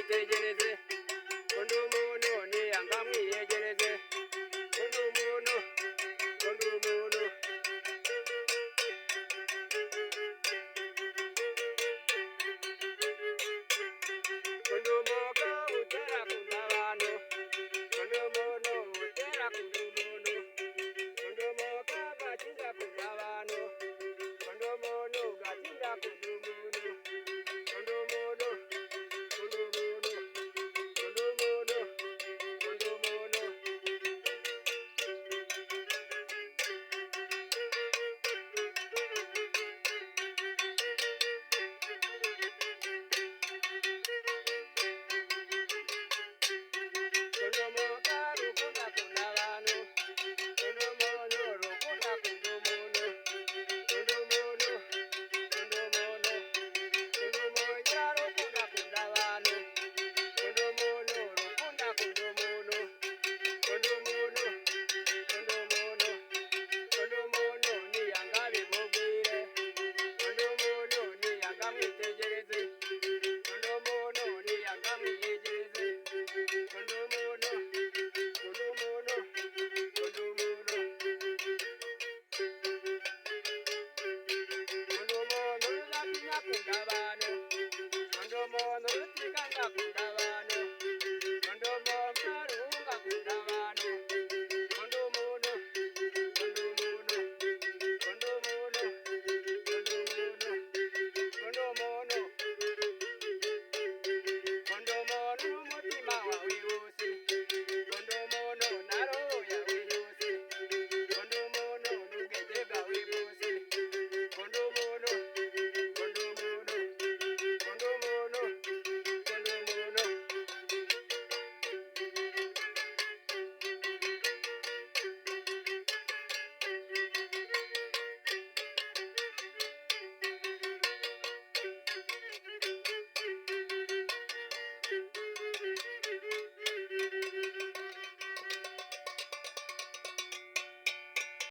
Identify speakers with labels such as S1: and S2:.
S1: Tegereze undi umuntu niyanga mwiyegereze undi umuntu undi umuntu undi umuga utera kunda abantu undi umuntu utera kunda umuntu undi umuga gatinda kunda abantu undi umuntu gatinda kunda umuntu undi umuntu undi umuntu Kunda abantu, undi umuntu utiganda kunda